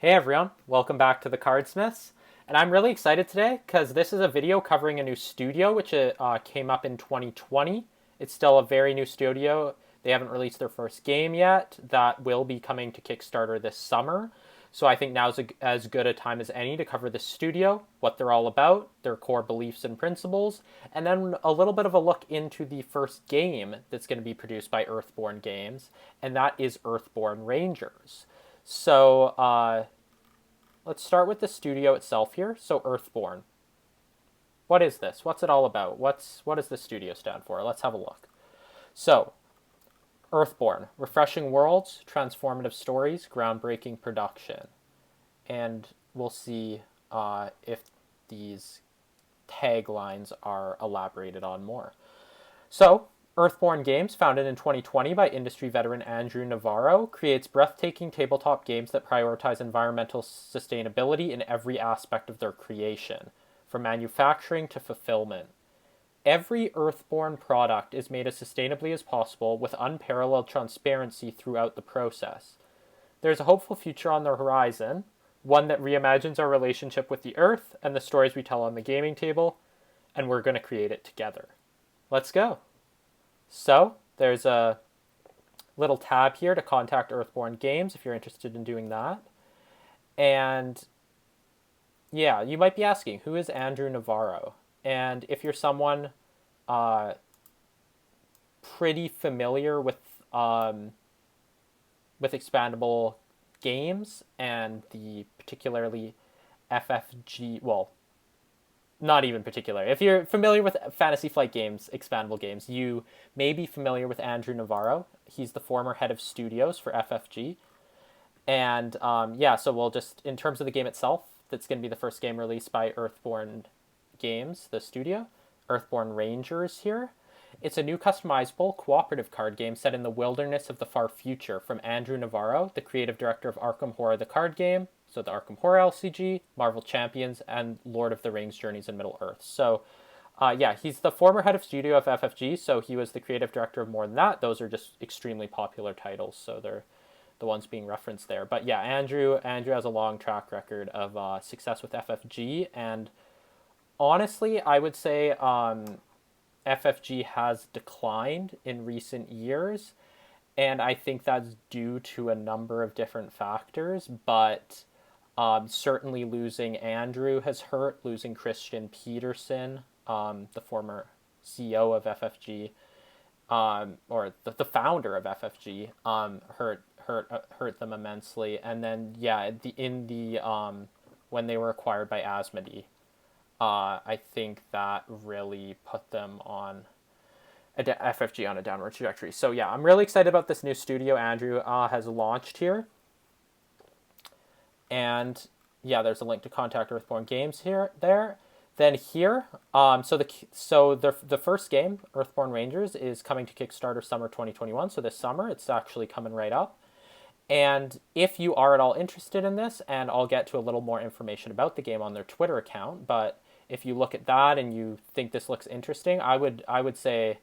Hey everyone, welcome back to the Cardsmiths. And I'm really excited today because this is a video covering a new studio which came up in 2020. It's still a very new studio. They haven't released their first game yet. That will be coming to Kickstarter this summer. So I think now's as good a time as any to cover this studio, what they're all about, their core beliefs and principles, and then a little bit of a look into the first game that's going to be produced by Earthborne Games, and that is Earthborne Rangers. So let's start with the studio itself here. So Earthborne. What is this? What's it all about? What does the studio stand for? Let's have a look. So, Earthborne, refreshing worlds, transformative stories, groundbreaking production. And we'll see if these taglines are elaborated on more. So, Earthborne Games, founded in 2020 by industry veteran Andrew Navarro, creates breathtaking tabletop games that prioritize environmental sustainability in every aspect of their creation, from manufacturing to fulfillment. Every Earthborne product is made as sustainably as possible with unparalleled transparency throughout the process. There's a hopeful future on the horizon, one that reimagines our relationship with the Earth and the stories we tell on the gaming table, and we're going to create it together. Let's go. So there's a little tab here to contact Earthborne Games if you're interested in doing that. And yeah, you might be asking, who is Andrew Navarro? And if you're someone pretty familiar with expandable games and the particularly FFG, well, not even particular. If you're familiar with Fantasy Flight Games, expandable games, you may be familiar with Andrew Navarro. He's the former head of studios for FFG. And so we'll just, in terms of the game itself, that's going to be the first game released by Earthborne Games, the studio, Earthborne Rangers here. It's a new customizable cooperative card game set in the wilderness of the far future from Andrew Navarro, the creative director of Arkham Horror the Card Game, so the Arkham Horror LCG, Marvel Champions, and Lord of the Rings Journeys in Middle-earth. So, he's the former head of studio of FFG, so he was the creative director of more than that. Those are just extremely popular titles, so they're the ones being referenced there. But yeah, Andrew has a long track record of success with FFG, and honestly, I would say FFG has declined in recent years, and I think that's due to a number of different factors, but certainly losing Andrew has hurt. Losing Christian Peterson, the former CEO of FFG, or the founder of FFG, hurt them immensely. And then when they were acquired by Asmodee, I think that really put them on FFG on a downward trajectory. So yeah, I'm really excited about this new studio Andrew has launched here. And yeah, there's a link to contact Earthborne Games there. Then here, the first game, Earthborne Rangers, is coming to Kickstarter summer 2021. So this summer, it's actually coming right up. And if you are at all interested in this, and I'll get to a little more information about the game on their Twitter account, but if you look at that and you think this looks interesting, I would say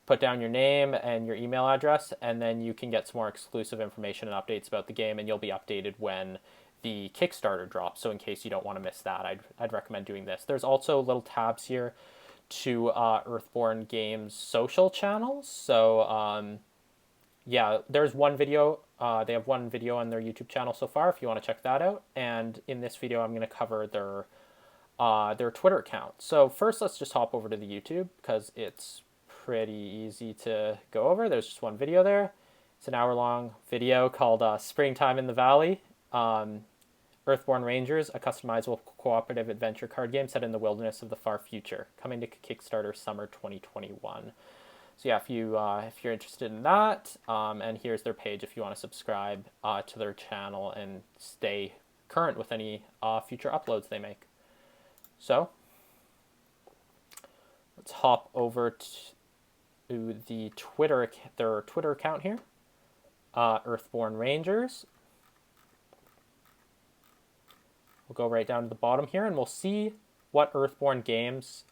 put down your name and your email address, and then you can get some more exclusive information and updates about the game, and you'll be updated when the Kickstarter drops. So in case you don't want to miss that, I'd recommend doing this. There's also little tabs here to Earthborne Games social channels. So there's one video. They have one video on their YouTube channel so far if you want to check that out. And in this video, I'm going to cover their Twitter account. So first, let's just hop over to the YouTube because it's pretty easy to go over. There's just one video there. It's an hour-long video called Springtime in the Valley. Earthborne Rangers, a customizable cooperative adventure card game set in the wilderness of the far future, coming to Kickstarter summer 2021. So yeah, if you're interested in that, and here's their page if you want to subscribe to their channel and stay current with any future uploads they make. So let's hop over to their Twitter account here, Earthborne Rangers. We'll go right down to the bottom here, and we'll see what Earthborne Games.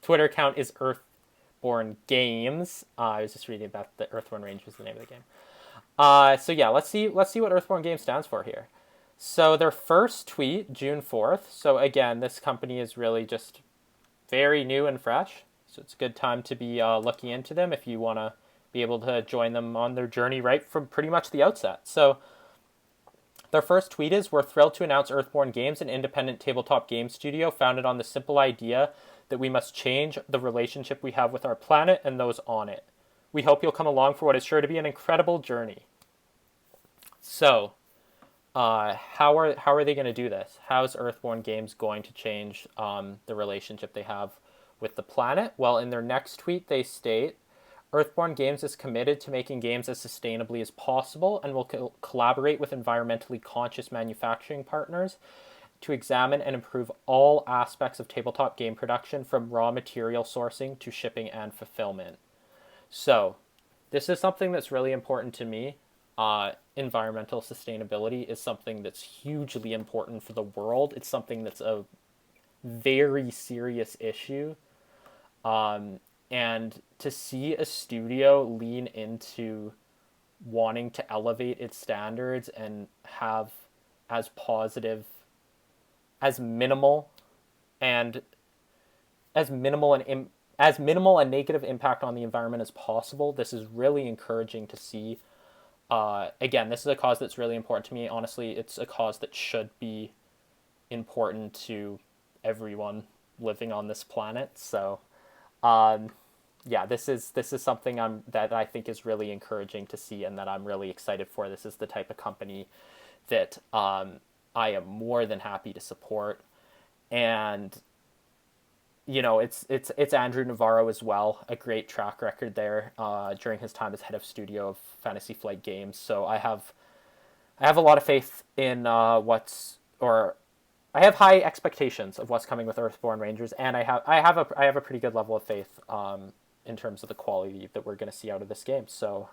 Twitter account is Earthborne Games. I was just reading about the Earthborne Rangers, the name of the game. So yeah, let's see what Earthborne Games stands for here. So their first tweet, June 4th. So again, this company is really just very new and fresh. So it's a good time to be looking into them if you want to be able to join them on their journey right from pretty much the outset. So their first tweet is, "We're thrilled to announce Earthborne Games, an independent tabletop game studio founded on the simple idea that we must change the relationship we have with our planet and those on it. We hope you'll come along for what is sure to be an incredible journey." So, how are they going to do this? How is Earthborne Games going to change the relationship they have with the planet? Well, in their next tweet, they state, "Earthborne Games is committed to making games as sustainably as possible and will collaborate with environmentally conscious manufacturing partners to examine and improve all aspects of tabletop game production, from raw material sourcing to shipping and fulfillment." So, this is something that's really important to me. Environmental sustainability is something that's hugely important for the world. It's something that's a very serious issue. And to see a studio lean into wanting to elevate its standards and have as positive, as minimal, and as minimal a negative impact on the environment as possible, this is really encouraging to see. Again, this is a cause that's really important to me. Honestly, it's a cause that should be important to everyone living on this planet. So, yeah, this is something that I think is really encouraging to see, and that I'm really excited for. This is the type of company that I am more than happy to support, and it's Andrew Navarro as well, a great track record there during his time as head of studio of Fantasy Flight Games. So I have a lot of faith in I have high expectations of what's coming with Earthborne Rangers, and I have a pretty good level of faith in terms of the quality that we're going to see out of this game. So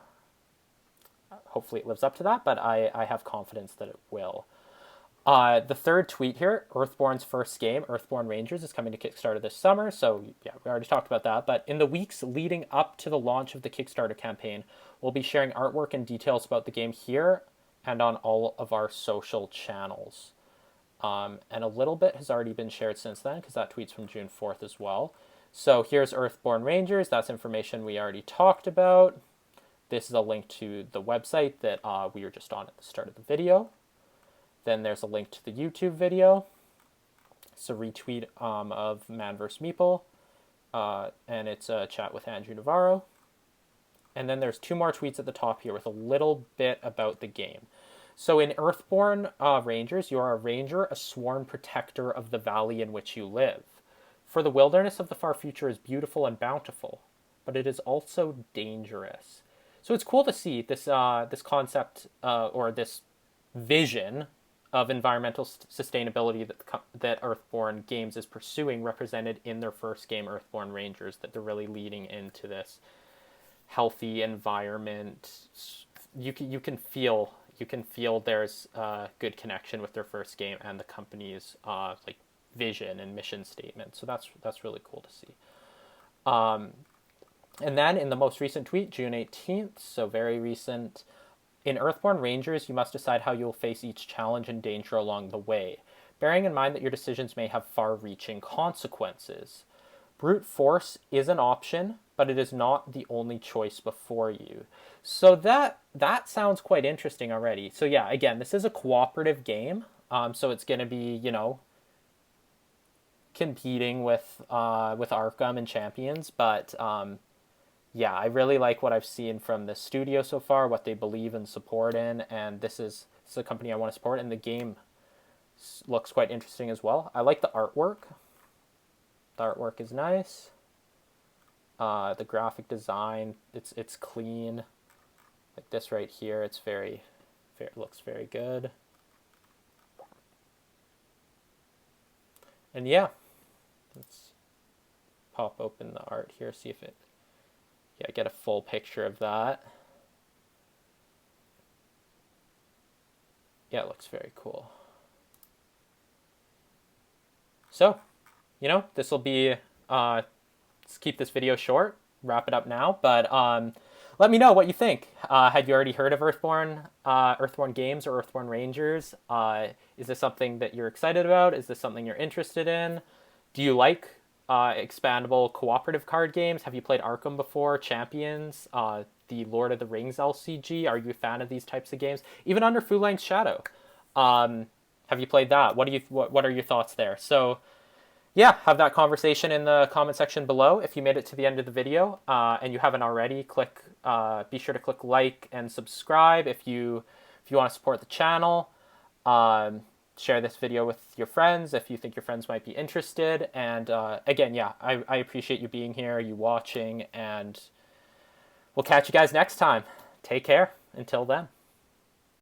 hopefully it lives up to that, but I have confidence that it will. The third tweet here, Earthborne's first game, Earthborne Rangers, is coming to Kickstarter this summer. So yeah, we already talked about that. But in the weeks leading up to the launch of the Kickstarter campaign, we'll be sharing artwork and details about the game here and on all of our social channels. And a little bit has already been shared since then, because that tweet's from June 4th as well. So here's Earthborne Rangers. That's information we already talked about. This is a link to the website that we were just on at the start of the video. Then there's a link to the YouTube video. It's a retweet of Man vs. Meeple, and it's a chat with Andrew Navarro. And then there's two more tweets at the top here with a little bit about the game. So in Earthborne Rangers, you are a ranger, a sworn protector of the valley in which you live. For the wilderness of the far future is beautiful and bountiful, but it is also dangerous. So it's cool to see this this concept or this vision of environmental sustainability that Earthborne Games is pursuing, represented in their first game, Earthborne Rangers, that they're really leading into this healthy environment. You can feel there's a good connection with their first game and the company's like vision and mission statement. So that's really cool to see. And then in the most recent tweet, June 18th, so very recent, in Earthborne Rangers, you must decide how you will face each challenge and danger along the way, bearing in mind that your decisions may have far-reaching consequences. Brute force is an option, but it is not the only choice before you. So that sounds quite interesting already. So yeah, again, this is a cooperative game, so it's going to be, competing with Arkham and Champions, but yeah, I really like what I've seen from the studio so far, what they believe and support in, and this is a company I want to support, and the game looks quite interesting as well. I like the artwork. The artwork is nice. The graphic design, it's clean. Like this right here, it looks very good. And yeah, let's pop open the art here, see if get a full picture of that. Yeah, it looks very cool. So, this will be, let's keep this video short, wrap it up now, but let me know what you think. Had you already heard of Earthborne Games or Earthborne Rangers? Is this something that you're excited about? Is this something you're interested in? Do you like expandable cooperative card games? Have you played Arkham before? Champions? The Lord of the Rings LCG? Are you a fan of these types of games? Even Under Fu Leng's Shadow. Have you played that? What are your thoughts there? So yeah, have that conversation in the comment section below. If you made it to the end of the video and you haven't already, be sure to click like and subscribe if you want to support the channel. Share this video with your friends if you think your friends might be interested. And again, yeah, I appreciate you being here, you watching, and we'll catch you guys next time. Take care. Until then.